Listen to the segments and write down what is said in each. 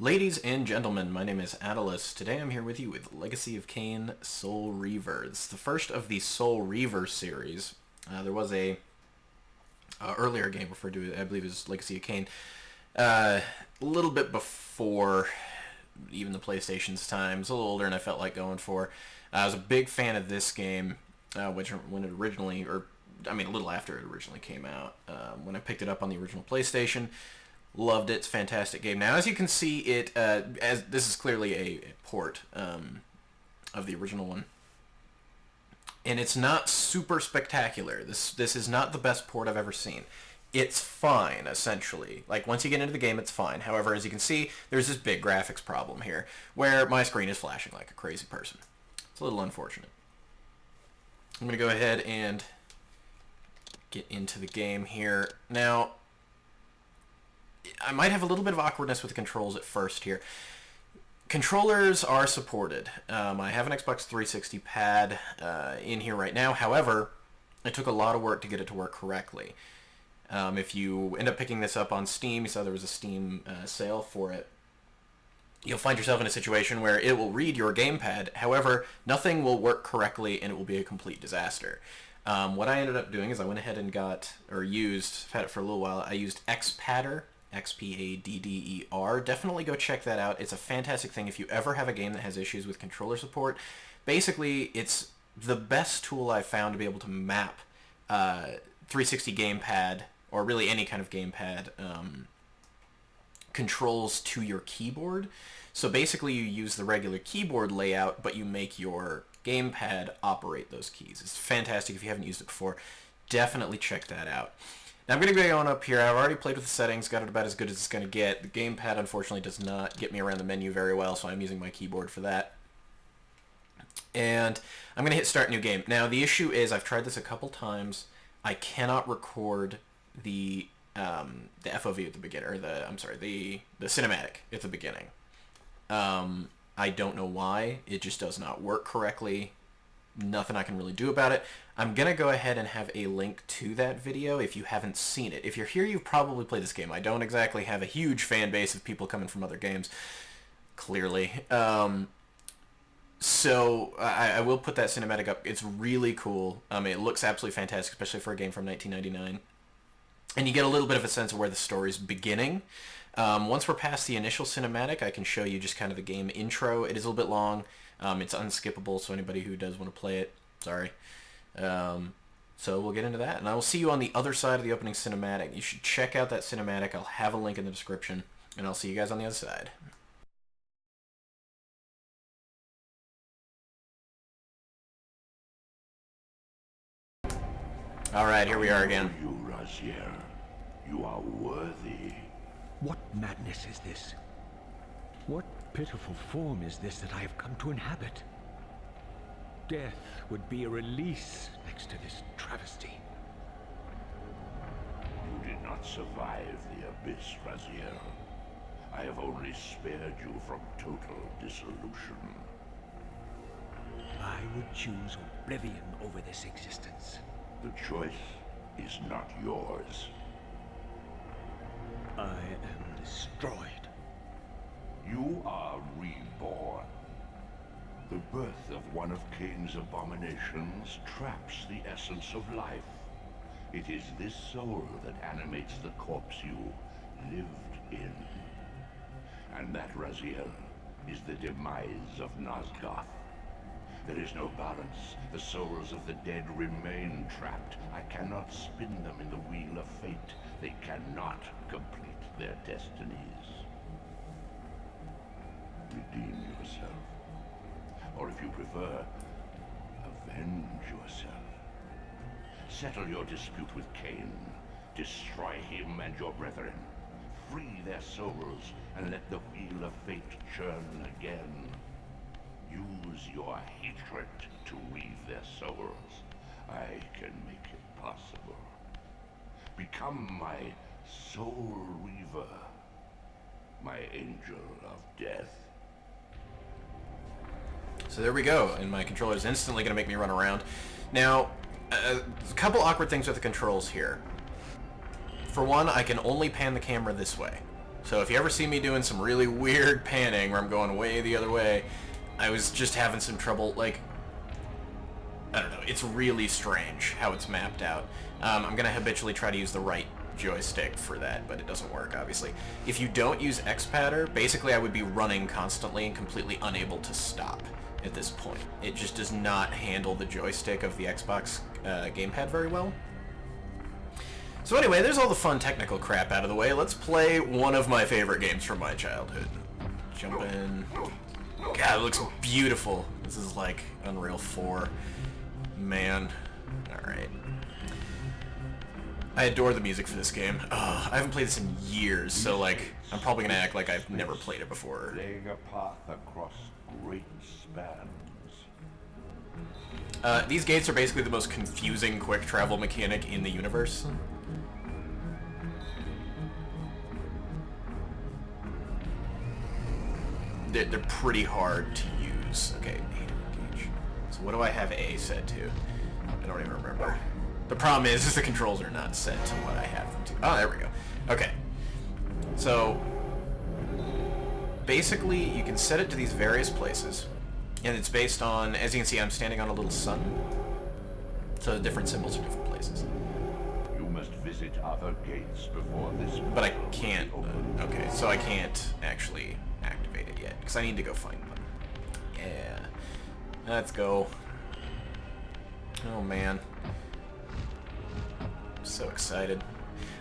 Ladies and gentlemen, my name is Eidos. Today I'm here with you with Legacy of Kain Soul Reaver. This is the first of the Soul Reaver series. There was a earlier game referred to, I believe, as Legacy of Kain. A little bit before even the PlayStation's time. It's a little older than I felt like going for. I was a big fan of this game, which when it originally, or I mean a little after it originally came out, when I picked it up on the original PlayStation. Loved it. It's a fantastic game. Now, as you can see, as this is clearly a port of the original one, and it's not super spectacular. This is not the best port I've ever seen. It's fine, essentially. Like, once you get into the game, it's fine. However, as you can see, there's this big graphics problem here, where my screen is flashing like a crazy person. It's a little unfortunate. I'm going to go ahead and get into the game here. Now, I might have a little bit of awkwardness with the controls at first here. Controllers are supported. I have an Xbox 360 pad in here right now. However, it took a lot of work to get it to work correctly. If you end up picking this up on Steam, you saw there was a Steam sale for it, you'll find yourself in a situation where it will read your gamepad. However, nothing will work correctly and it will be a complete disaster. What I ended up doing is I went ahead and used, I've had it for a little while, I used Xpadder. Xpadder. Definitely go check that out. It's a fantastic thing if you ever have a game that has issues with controller support. Basically, it's the best tool I've found to be able to map 360 gamepad, or really any kind of gamepad, controls to your keyboard. So basically you use the regular keyboard layout, but you make your gamepad operate those keys. It's fantastic if you haven't used it before. Definitely check that out. Now I'm going to go on up here. I've already played with the settings, got it about as good as it's going to get. The gamepad, unfortunately, does not get me around the menu very well, so I'm using my keyboard for that. And I'm going to hit Start New Game. Now, the issue is, I've tried this a couple times. I cannot record the FOV at the beginning, or the cinematic at the beginning. I don't know why. It just does not work correctly. Nothing I can really do about it. I'm going to go ahead and have a link to that video if you haven't seen it. If you're here, you've probably played this game. I don't exactly have a huge fan base of people coming from other games, clearly. So I will put that cinematic up. It's really cool. It looks absolutely fantastic, especially for a game from 1999. And you get a little bit of a sense of where the story's beginning. Once we're past the initial cinematic, I can show you just kind of the game intro. It is a little bit long. It's unskippable, so anybody who does want to play it, sorry. So we'll get into that, and I will see you on the other side of the opening cinematic. You should check out that cinematic. I'll have a link in the description, and I'll see you guys on the other side. Alright, here we are again. You, Raziel. You are worthy. What madness is this? What pitiful form is this that I have come to inhabit? Death would be a release next to this travesty. You did not survive the abyss, Raziel. I have only spared you from total dissolution. I would choose oblivion over this existence. The choice is not yours. I am destroyed. You are reborn. The birth of one of Kain's abominations traps the essence of life. It is this soul that animates the corpse you lived in. And that, Raziel, is the demise of Nosgoth. There is no balance. The souls of the dead remain trapped. I cannot spin them in the wheel of fate. They cannot complete their destinies. Redeem yourself. Or if you prefer, avenge yourself. Settle your dispute with Kain. Destroy him and your brethren. Free their souls and let the wheel of fate churn again. Use your hatred to weave their souls. I can make it possible. Become my Soul Reaver, my angel of death. So there we go, and my controller is instantly going to make me run around. Now, a couple awkward things with the controls here. For one, I can only pan the camera this way. So if you ever see me doing some really weird panning where I'm going way the other way, I was just having some trouble, like, I don't know, it's really strange how it's mapped out. I'm going to habitually try to use the right joystick for that, but it doesn't work, obviously. If you don't use X-Padder, basically I would be running constantly and completely unable to stop at this point. It just does not handle the joystick of the Xbox gamepad very well. So anyway, there's all the fun technical crap out of the way. Let's play one of my favorite games from my childhood. Jump in. God, it looks beautiful. This is like Unreal 4. Man. Alright. I adore the music for this game. I haven't played this in years, so like, I'm probably gonna act like I've never played it before. Laying a path across great spans. These gates are basically the most confusing quick travel mechanic in the universe. They're pretty hard to use. Okay, A to engage. So what do I have A set to? I don't even remember. The problem is the controls are not set to what I have them to. Oh, there we go. Okay. So, basically, you can set it to these various places, and it's based on, as you can see, I'm standing on a little sun. So the different symbols are different places. You must visit other gates before this. But I can't. Okay, so I can't actually activate it yet, because I need to go find them. Yeah. Let's go. Oh, man. So excited.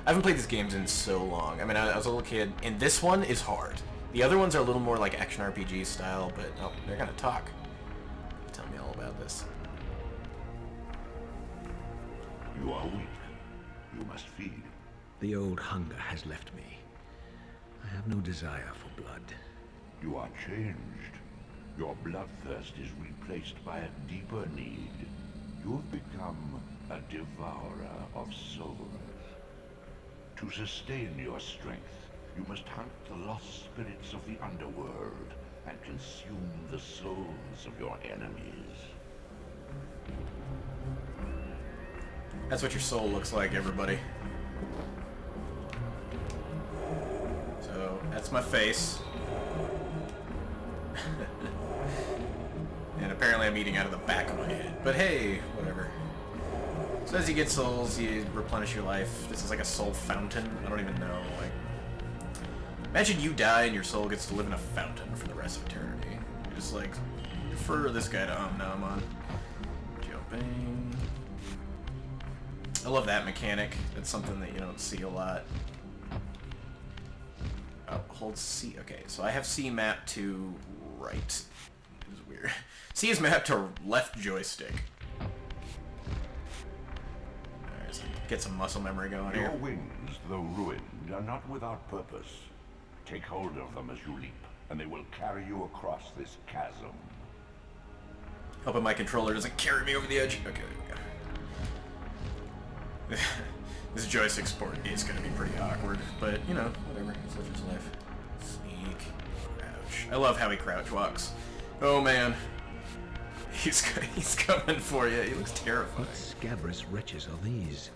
I haven't played these games in so long. I mean, I was a little kid, and this one is hard. The other ones are a little more like action RPG style, but oh, they're gonna talk. Tell me all about this. You are weak. You must feed. The old hunger has left me. I have no desire for blood. You are changed. Your bloodthirst is replaced by a deeper need. You have become a devourer of souls. To sustain your strength, you must hunt the lost spirits of the underworld and consume the souls of your enemies. That's what your soul looks like, everybody. So, that's my face. And apparently I'm eating out of the back of my head. But hey, whatever. So as you get souls, you replenish your life. This is like a soul fountain. I don't even know. Like, imagine you die and your soul gets to live in a fountain for the rest of eternity. Just like, for this guy to nom on. Jumping. I love that mechanic. That's something that you don't see a lot. Oh, hold C. Okay, so I have C mapped to right. This is weird. C is mapped to left joystick. Alright, get some muscle memory going here. Your wings, though ruined, are not without purpose. Take hold of them as you leap, and they will carry you across this chasm. Hoping my controller doesn't carry me over the edge. Okay, there we go. This joystick sport is going to be pretty awkward, but, you know, whatever. Such is life. Sneak. Crouch. I love how he crouch walks. Oh, man. He's coming for you. He looks terrifying. What scabrous wretches are these?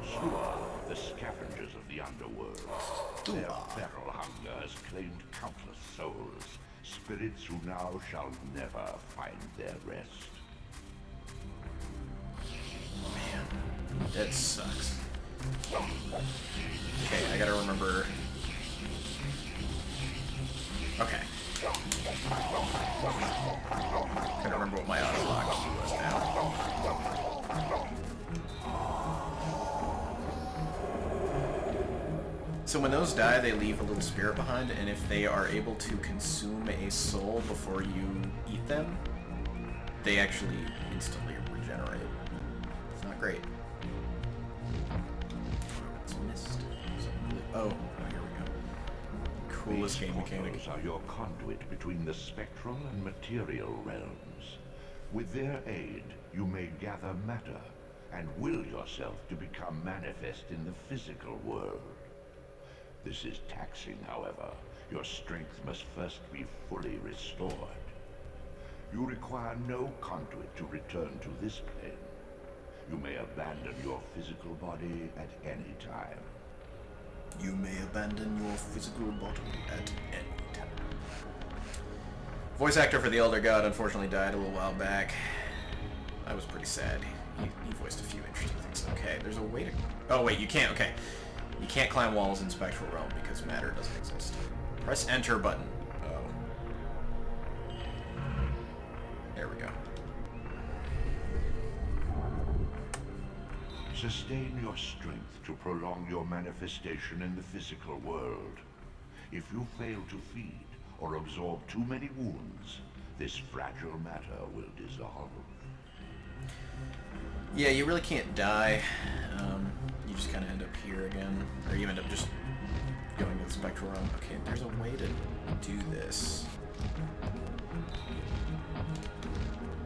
Sua, the scavengers of the underworld. Their feral hunger has claimed countless souls, spirits who now shall never find their rest. Man, that sucks. Okay, I gotta remember. Okay. Gotta remember what my auto lock was now. So when those die, they leave a little spirit behind, and if they are able to consume a soul before you eat them, they actually instantly regenerate. It's not great. It's missed. Oh, here we go. Coolest game mechanic. These are your conduit between the spectral and material realms. With their aid, you may gather matter and will yourself to become manifest in the physical world. This is taxing, however. Your strength must first be fully restored. You require no conduit to return to this plane. You may abandon your physical body at any time. You may abandon your physical body at any time. Voice actor for the Elder God unfortunately died a little while back. I was pretty sad. He voiced a few interesting things. Okay, there's a way to... Oh, wait, you can't. Okay. You can't climb walls in Spectral Realm because matter doesn't exist. Press enter button. Oh. There we go. Sustain your strength to prolong your manifestation in the physical world. If you fail to feed or absorb too many wounds, this fragile matter will dissolve. Yeah, you really can't die. You just kind of end up here again. Or you end up just going to the Spectral Realm. Okay, there's a way to do this.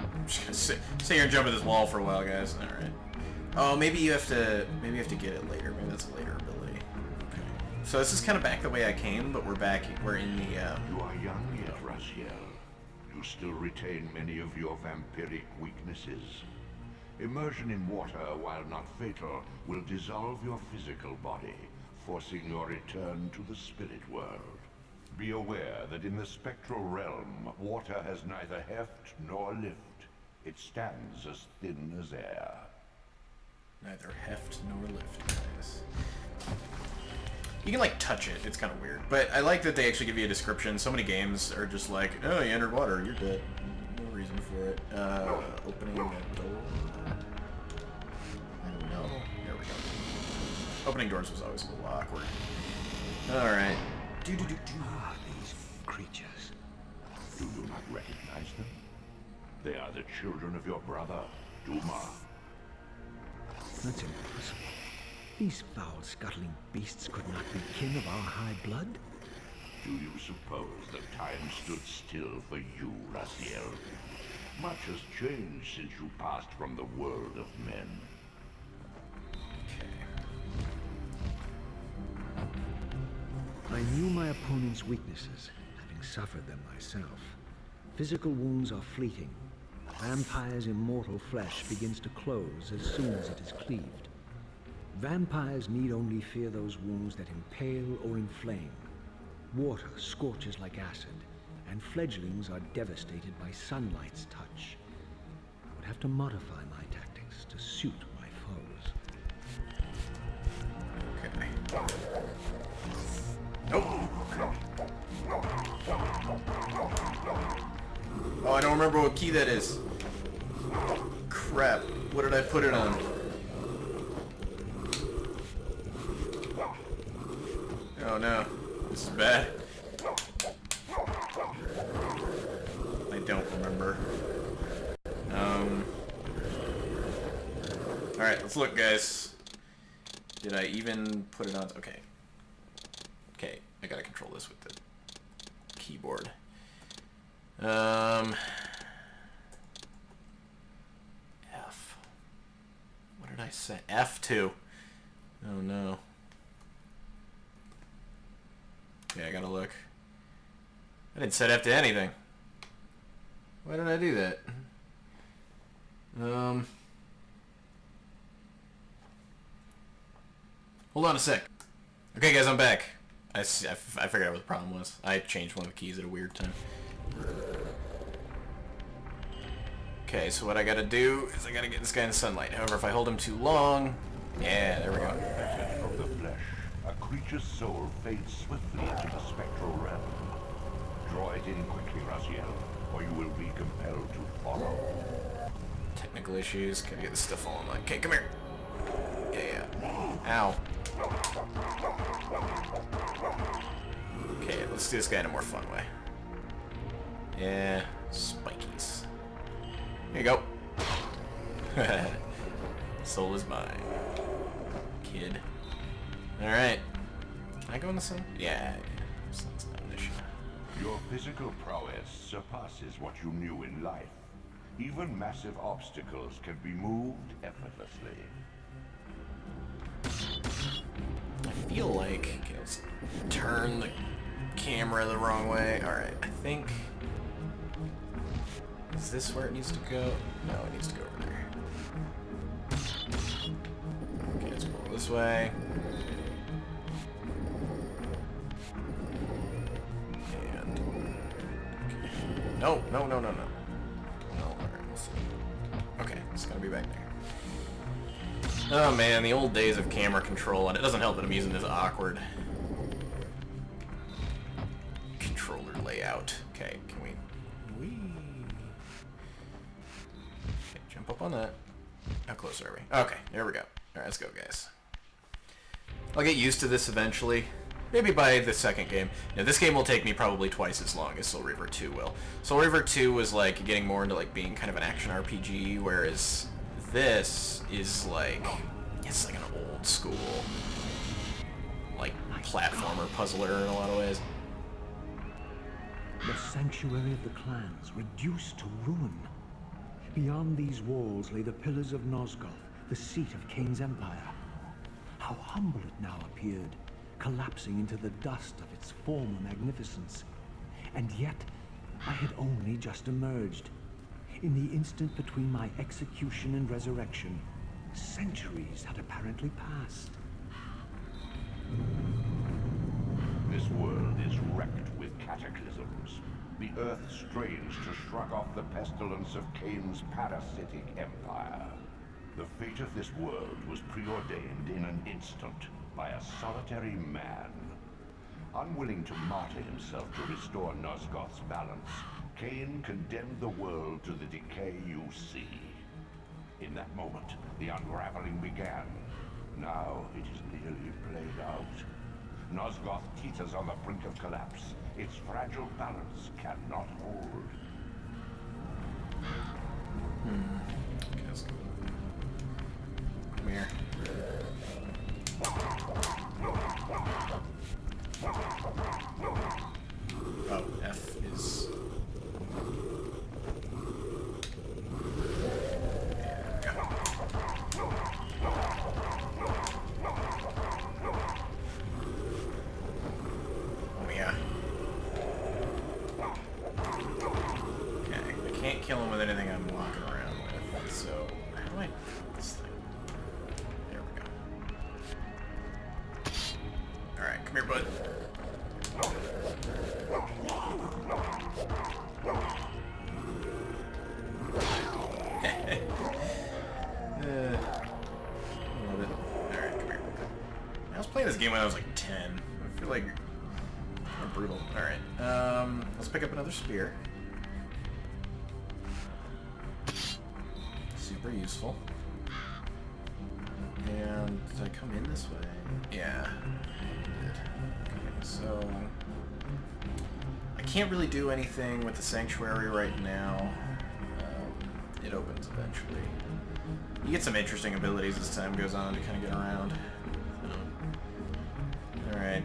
I'm just gonna sit here and jump at this wall for a while, guys. Alright. Oh, maybe you have to get it later. Maybe that's a later ability. Okay. So this is kind of back the way I came, but we're in the... You are young yet, Raziel. You still retain many of your vampiric weaknesses. Immersion in water, while not fatal, will dissolve your physical body, forcing your return to the spirit world. Be aware that in the spectral realm, water has neither heft nor lift. It stands as thin as air. Neither heft nor lift, guys. You can, like, touch it. It's kind of weird. But I like that they actually give you a description. So many games are just like, oh, you entered water, you're dead. No reason for it. Opening a door. I don't know. There we go. Opening doors was always a little awkward. Alright. Ah, these creatures. Do you not recognize them? They are the children of your brother, Duma. That's impossible. These foul, scuttling beasts could not be kin of our high blood? Do you suppose that time stood still for you, Raziel? Much has changed since you passed from the world of men. I knew my opponent's weaknesses, having suffered them myself. Physical wounds are fleeting. Vampire's immortal flesh begins to close as soon as it is cleaved. Vampires need only fear those wounds that impale or inflame. Water scorches like acid, and fledglings are devastated by sunlight's touch. I would have to modify my tactics to suit my foes. Okay. Oh! Oh, I don't remember what key that is. Crap. What did I put it on? Oh no. This is bad. I don't remember. Alright, let's look, guys. Did I even put it on? Okay. Okay, I gotta control this with the keyboard. F. What did I say? F2. Oh no. Okay, I gotta look. I didn't set F to anything. Why did I do that? Hold on a sec. Okay, guys, I'm back. I figured out what the problem was. I changed one of the keys at a weird time. Okay, so what I gotta do is I gotta get this guy in the sunlight. However, if I hold him too long... Yeah, there we go. Of the flesh, a creature's soul fades swiftly into the spectral realm. Draw it in quickly, Raziel, or you will be compelled to follow. Technical issues. Gotta get this stuff all online. Okay, come here. Yeah. Ow. Okay, let's do this guy in a more fun way. Yeah, spikies. Here you go. Soul is mine. Kid. Alright. Can I go in the sun? Yeah. Sun's not an issue. Your physical prowess surpasses what you knew in life. Even massive obstacles can be moved effortlessly. I feel like... Okay, let's turn the camera the wrong way. Alright, I think... Is this where it needs to go? No, it needs to go over there. Okay, let's go this way. No, no, no, no, no. No, alright, we'll see. Okay, it's gonna be back there. Oh man, the old days of camera control, and it doesn't help that I'm using this awkward controller layout. Okay, can we... Whee! Okay, jump up on that. How close are we? Okay, there we go. Alright, let's go, guys. I'll get used to this eventually. Maybe by the second game. Now, this game will take me probably twice as long as Soul Reaver 2 will. Soul Reaver 2 was like getting more into like being kind of an action RPG, whereas this is like, it's like an old school like platformer puzzler in a lot of ways. The sanctuary of the clans reduced to ruin. Beyond these walls lay the pillars of Nosgoth, the seat of Kain's empire. How humble it now appeared, collapsing into the dust of its former magnificence. And yet, I had only just emerged. In the instant between my execution and resurrection, centuries had apparently passed. This world is wrecked with cataclysms. The earth strains to shrug off the pestilence of Kain's parasitic empire. The fate of this world was preordained in an instant by a solitary man. Unwilling to martyr himself to restore Nosgoth's balance, Kain condemned the world to the decay you see. In that moment, the unraveling began. Now it is nearly played out. Nosgoth teeters on the brink of collapse. Its fragile balance cannot hold. Okay, let's go. Come here. Oh, F is... Oh yeah. Okay, I can't kill him with anything I'm walking around with, so how do I do this thing? There we go. Alright, come here, bud. I love it. Alright, come here. I was playing this game when I was like 10. I feel like I'm brutal. Alright, let's pick up another spear. Super useful. And did I come in this way? Yeah, I did. Okay, so I can't really do anything with the sanctuary right now. It opens eventually. You get some interesting abilities as time goes on to kind of get around. Alright.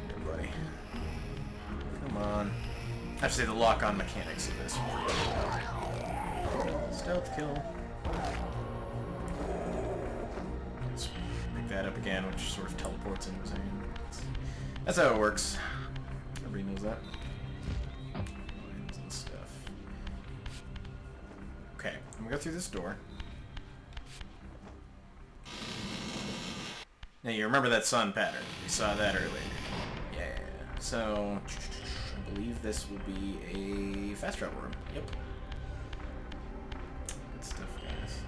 Here, buddy. Come on. I have to say the lock-on mechanics of this. Stealth kill. Let's pick that up again, which sort of teleports into his hand. That's how it works. Everybody knows that. Lines and stuff. Okay, I'm gonna go through this door. Now you remember that sun pattern. We saw that earlier. Yeah. So I believe this will be a fast travel room. Yep. Good stuff, guys.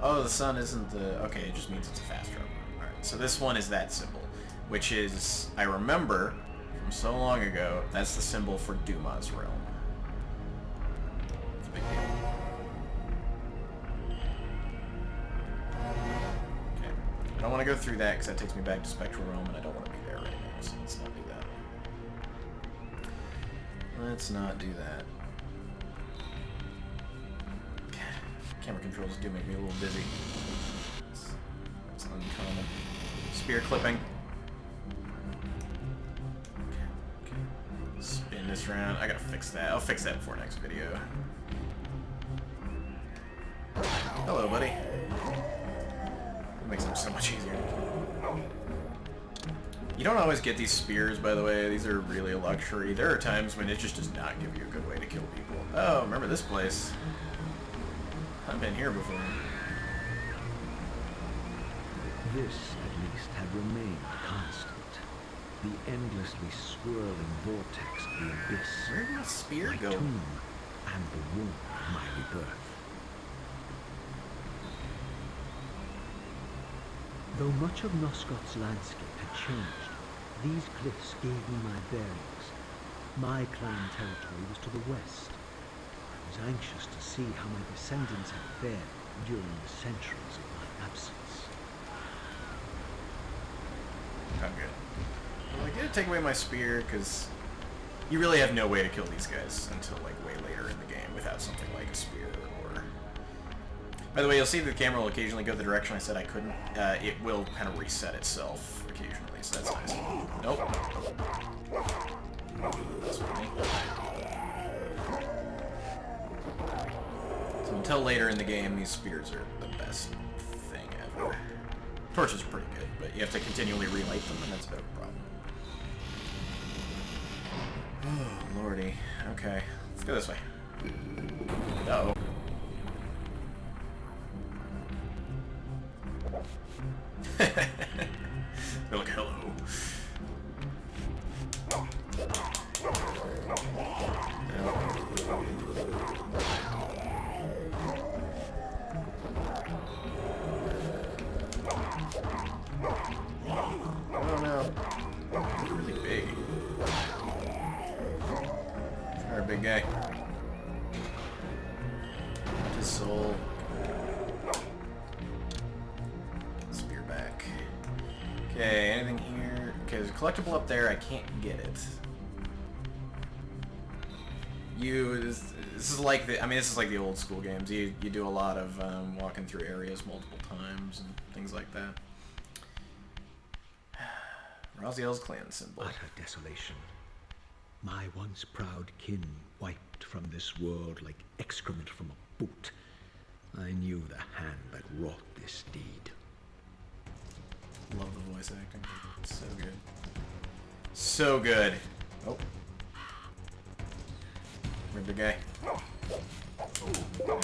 Oh, the sun isn't the... Okay, it just means it's a fast travel room. Alright, so this one is that symbol, which is, I remember from so long ago, that's the symbol for Duma's realm. It's a big deal. Okay. I don't want to go through that because that takes me back to Spectral Realm, and I don't want to be there right now, so let's not do that. Let's not do that. Camera controls do make me a little dizzy. That's uncommon. Spear clipping. Okay. Spin this around. I gotta fix that. I'll fix that before next video. Hello, buddy. That makes them so much easier to kill. You don't always get these spears, by the way. These are really a luxury. There are times when it just does not give you a good way to kill people. Oh, remember this place. I've been here before. This, at least, had remained constant. The endlessly swirling vortex of the abyss. Where did my spear my go? tomb, and the womb of my rebirth. Though much of Nosgoth's landscape had changed, these cliffs gave me my bearings. My clan territory was to the west. I was anxious to see how my descendants had fared during the centuries of my absence. I'm good. Well, I did take away my spear, because you really have no way to kill these guys until, like, way later in the game without something like a spear or... By the way, you'll see the camera will occasionally go the direction I said I couldn't. It will kind of reset itself occasionally, so that's nice. Nope. That's funny. So until later in the game, these spears are the best thing ever. Torches are pretty good, but you have to continually relight them, and that's a bit of a problem. Oh, lordy. Okay, let's go this way. Uh-oh. They're like, hello. Oh no. He's really big. Alright, big guy. His soul. Spear back. Okay, anything here? Okay, there's a collectible up there. I can't get it. This is like the, I mean, this is like the old school games. You do a lot of walking through areas multiple times and things like that. Raziel's clan symbol. Utter desolation. My once proud kin wiped from this world like excrement from a boot. I knew the hand that wrought this deed. Love the voice acting. It's so good. So good. Oh. Where'd the guy? Oh, no.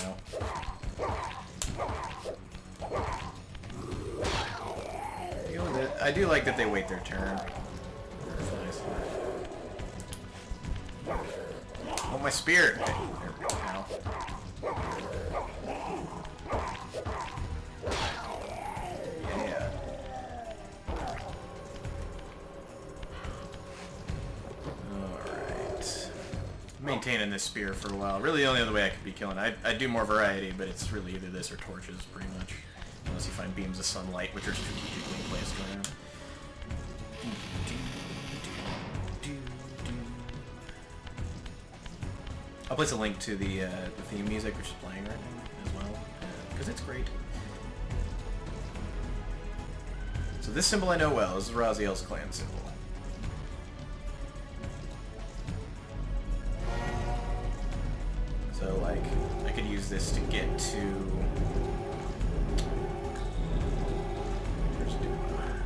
Deal with it. I do like that they wait their turn. That's nice. Oh, my spear! Okay, there we go now. Yeah. Alright. Maintaining this spear for a while. Really the only other way I could be killing. I'd do more variety, but it's really either this or torches, pretty much. Unless you find beams of sunlight, which are strategically placed around. I'll place a link to the theme music, which is playing right now as well, because it's great. So this symbol I know well. This is Raziel's clan symbol. So, like, I could use this to get to... Where's Duma?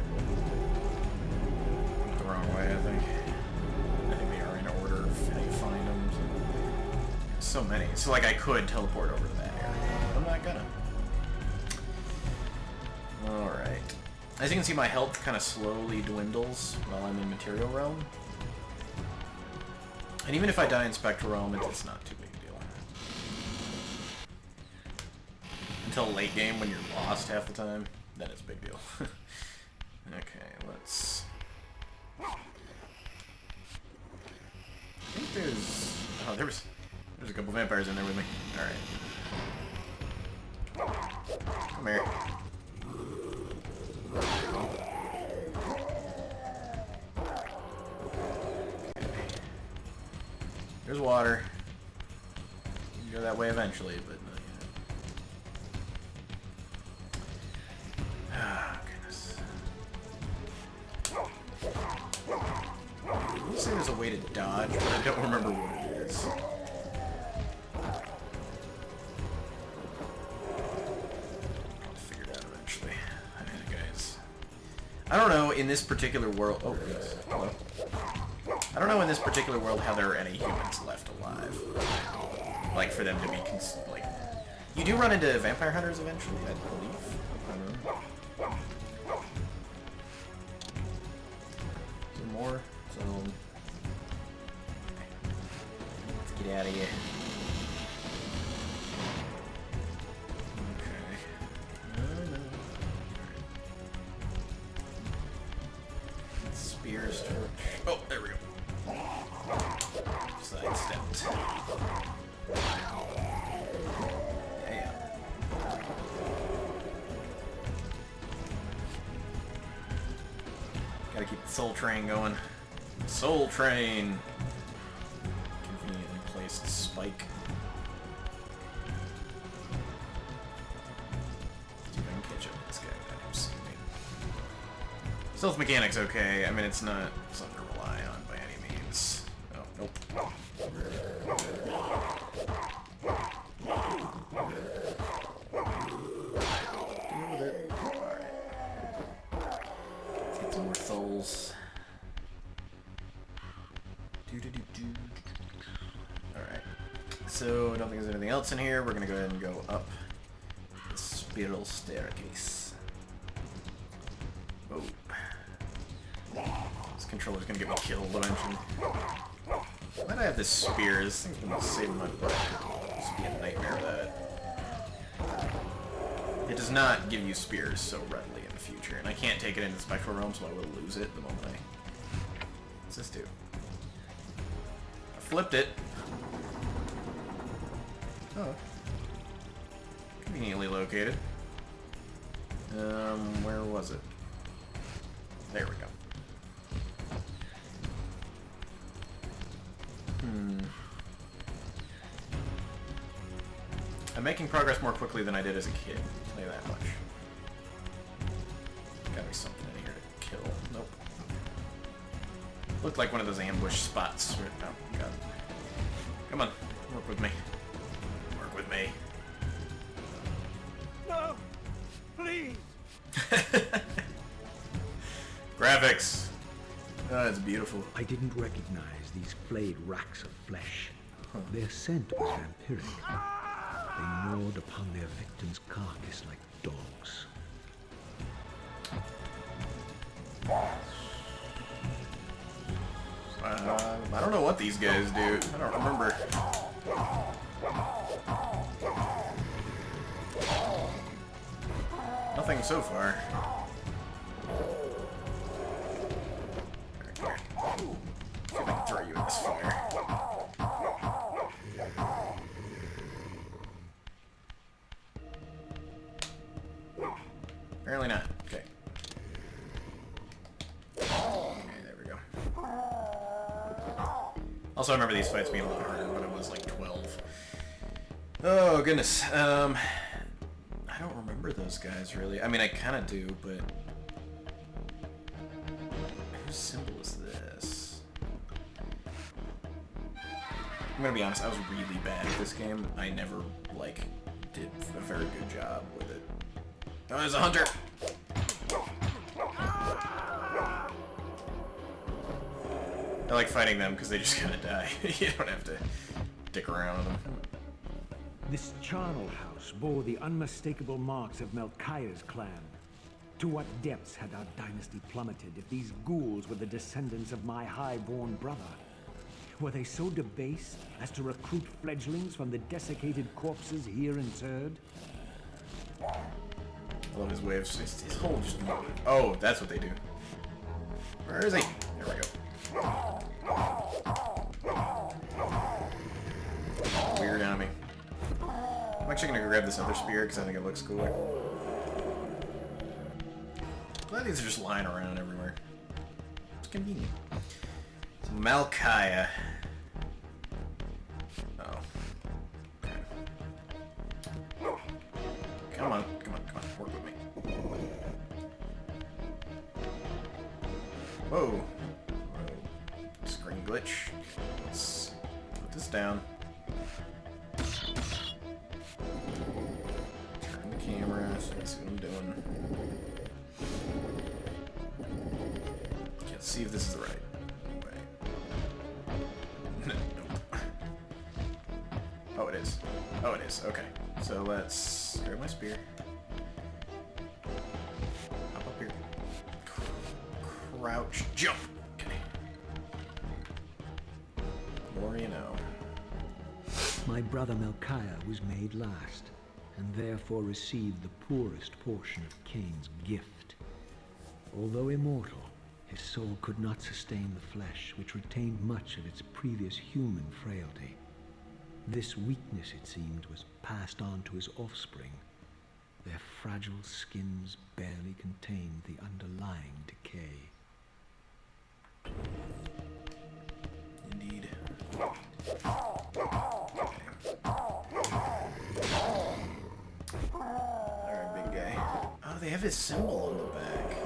Went the wrong way, I think. I think they are in order of how you find them. So many. So, like, I could teleport over to that area, but I'm not gonna. Alright. As you can see, my health kind of slowly dwindles while I'm in Material Realm. And even if I die in Spectral Realm, it's not too big a deal. Until late game, when you're lost half the time, then it's a big deal. Okay, let's... I think there's... Oh, there's a couple vampires in there with me. Alright. Come here. There's water. You can go that way eventually, but not yet. Ah, goodness. I say there's a way to dodge, but I don't remember what it is. I'll figure it out eventually. Hey, guys. I don't know in this particular world. Oh, yes. Hello. I don't know in this particular world how there are any humans left alive. Like, for them to be, like... You do run into vampire hunters eventually, I believe. I don't know. Gotta keep the soul train going. Soul train! Conveniently placed spike. See if I can catch up with this guy without him seeing me. Stealth mechanic's okay. I mean, it's not something to rely on by any means. Oh, nope. Deal with it. Alright. Let's get some more souls. Alright. So, I don't think there's anything else in here. We're gonna go ahead and go up the spiral staircase. Oh. This controller's gonna get me killed eventually. Why'd I have this spear? This thing's gonna save my butt. This would be a nightmare of that. It does not give you spears so readily in the future, and I can't take it into the Spectral Realm, so I will lose it the moment I... What's this do? I flipped it. Oh. Conveniently located. Where was it? There we go. I'm making progress more quickly than I did as a kid. I'll tell you that much. Gotta be something in here to kill. Nope. Looked like one of those ambush spots. Oh, God. Come on. Work with me. Work with me. No! Please! Graphics! Oh, it's beautiful. I didn't recognize these flayed racks of flesh. Their scent was vampiric. They gnawed upon their victim's carcass like dogs. I don't know what these guys do. I don't remember. Nothing so far. Here. See if I can throw you in this fire. Apparently not. Okay. Okay, there we go. Also, I remember these fights being a lot harder when I was like 12. Oh, goodness. I don't remember those guys, really. I mean, I kind of do, but... Whose symbol is this? I'm gonna be honest, I was really bad at this game. I never, like, did a very good job with it. Oh, there's a hunter! I like fighting them because they just kind of die. You don't have to dick around with them. This charnel house bore the unmistakable marks of Melchiah's clan. To what depths had our dynasty plummeted if these ghouls were the descendants of my high-born brother? Were they so debased as to recruit fledglings from the desiccated corpses here interred? I love his waves. His whole just... Oh, that's what they do. Where is he? There we go. Weird enemy. I'm actually gonna grab this other spear because I think it looks cooler. Glad these are just lying around everywhere. It's convenient. So Melchiah. Oh. Okay. Come on, come on, come on. Work with me. Whoa. Whoa. Screen glitch. Let's put this down. Turn the camera so you can see what I'm doing. Okay, let's see if this is the right way. Nope. Oh, it is. Oh, it is. Okay. So let's grab my spear. Up here. Crouch. Jump. Okay. More you know. My brother Melchiah was made last, and therefore received the poorest portion of Kain's gift. Although immortal, his soul could not sustain the flesh, which retained much of its previous human frailty. This weakness, it seemed, was passed on to his offspring. Their fragile skins barely contained the underlying decay. Alright, big guy. Oh, they have his symbol on the back.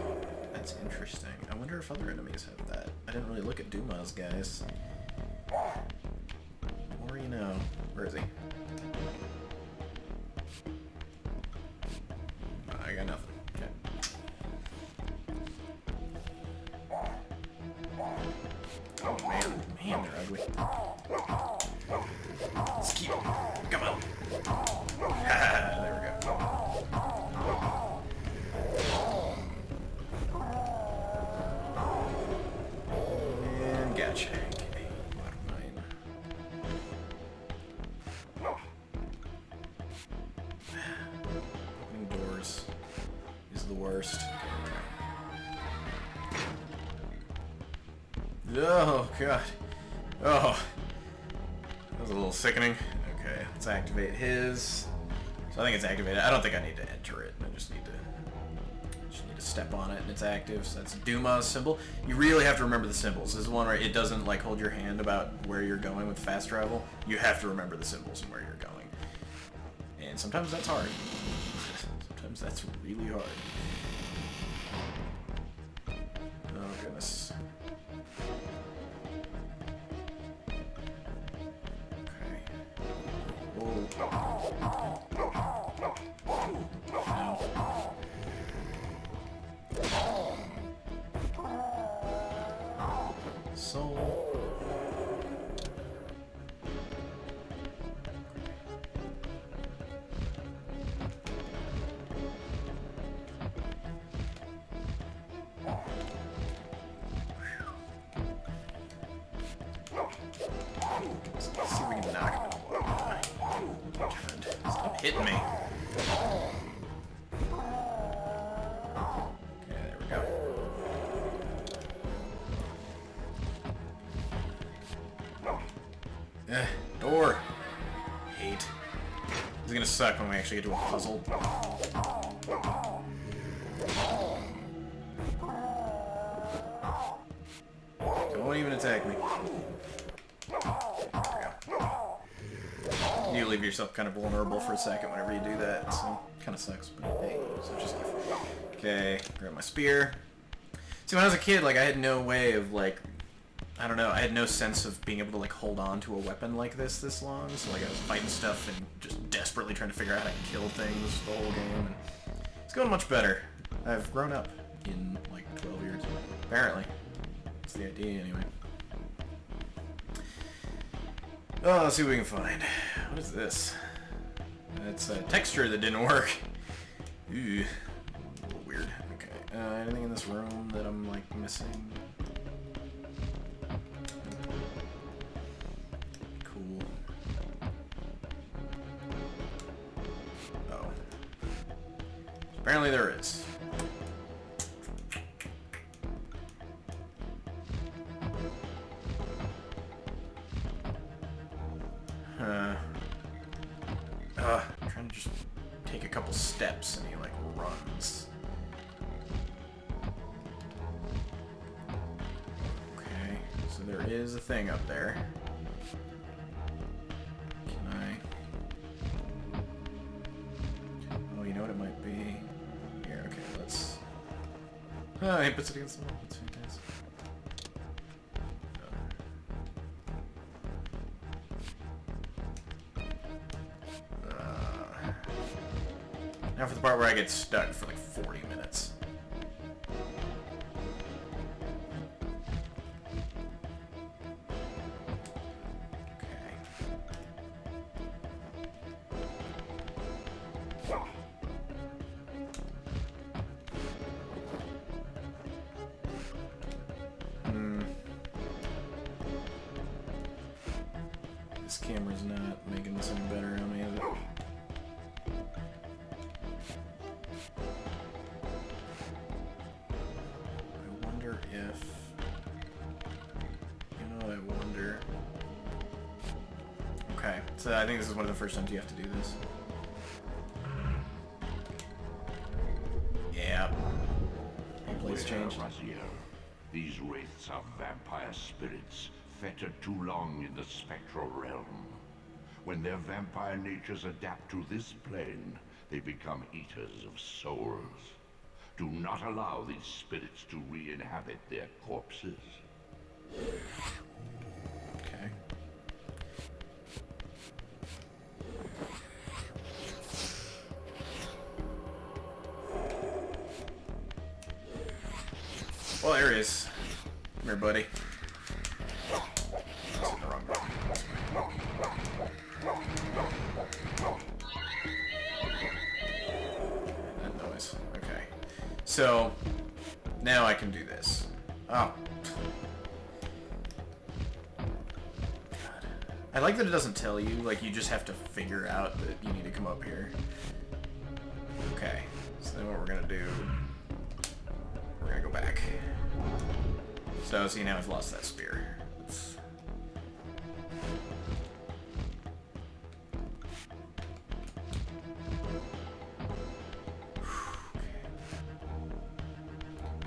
That's interesting. I wonder if other enemies have that. I didn't really look at Dumas, guys. Or, you know, where is he? I got nothing. Okay. Oh, man. Man, they're ugly. Let's keep them. Come on. There we go. And gotcha. Okay, bottom line. Opening doors is the worst. Oh, God. Oh. That was a little sickening. Okay, let's activate his. So I think it's activated. I don't think I need to enter it. I just need to step on it and it's active. So that's Duma's symbol. You really have to remember the symbols. This is one where it doesn't like hold your hand about where you're going with fast travel. You have to remember the symbols and where you're going. And sometimes that's hard. Sometimes that's really hard. Oh, goodness. Soul. Let's see if we can knock him in the water. Stop hitting me. Okay, there we go. Door. Hate. This is gonna suck when we actually get to a puzzle. Don't even attack me. You leave yourself kind of vulnerable for a second whenever you do that, so kind of sucks. But hey, so just okay. Grab my spear. See, when I was a kid, like I had no way of like, I don't know, I had no sense of being able to like hold on to a weapon like this long. So like I was fighting stuff and just desperately trying to figure out how to kill things the whole game. And it's going much better. I've grown up in like 12 years, apparently. That's the idea, anyway. Oh, let's see what we can find. What is this? That's a texture that didn't work. Ooh, a little weird. Okay. Anything in this room that I'm like missing? Cool. Oh. Apparently there is. I'm trying to just take a couple steps and he like runs. Okay, so there is a thing up there. Can I? Oh, you know what it might be? Here, okay, let's... Oh, he puts it against the wall. That's fantastic. Now for the part where I get stuck for like 40 minutes. Okay. This camera's not making this any better on me, is it? If... You know, I wonder... Okay, so I think this is one of the first times you have to do this. Yeah. Place change. These wraiths are vampire spirits, fettered too long in the spectral realm. When their vampire natures adapt to this plane, they become eaters of souls. Do not allow these spirits to re-inhabit their corpses. Okay. Well, there he is. Come here, buddy. That's in the wrong button. That noise. Okay. So, now I can do this. Oh. God. I like that it doesn't tell you, like, you just have to figure out that you need to come up here. Okay. So then what we're gonna do... We're gonna go back. So, see, now I've lost that spear. Let's...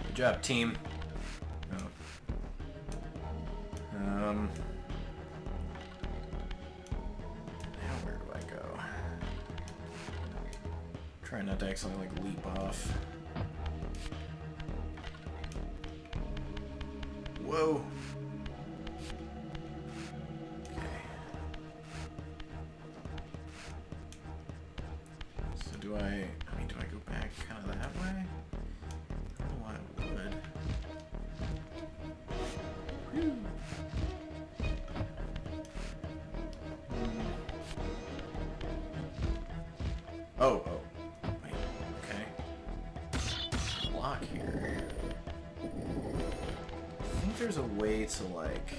Good job, team. Oh. Now where do I go? Try not to accidentally, like, leap off. Whoa. Okay. So do I mean, do I go back kind of that way? I don't know why I would. Whew. Oh, wait, okay. Block here. I think there's a way to, like...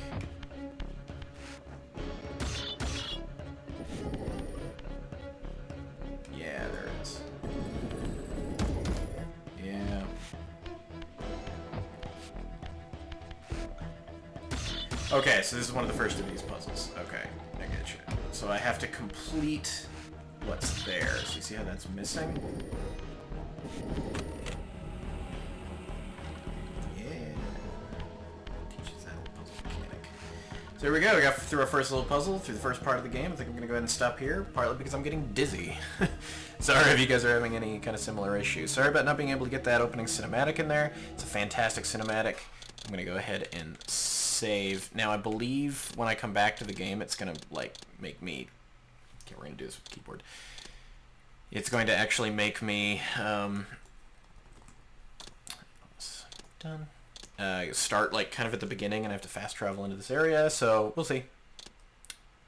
Yeah, there is. Yeah. Okay, so this is one of the first of these puzzles. Okay, I get you. So I have to complete what's there. So you see how that's missing? So here we go, we got through our first little puzzle, through the first part of the game. I think I'm going to go ahead and stop here, partly because I'm getting dizzy. Sorry if you guys are having any kind of similar issues. Sorry about not being able to get that opening cinematic in there. It's a fantastic cinematic. I'm going to go ahead and save. Now I believe when I come back to the game, it's going to, like, make me... Okay, we're going to do this with the keyboard. It's going to actually make me... done. Start like kind of at the beginning and I have to fast travel into this area, so we'll see.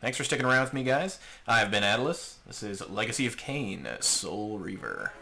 Thanks for sticking around with me, guys. I've been Eidos. This is Legacy of Kain, Soul Reaver.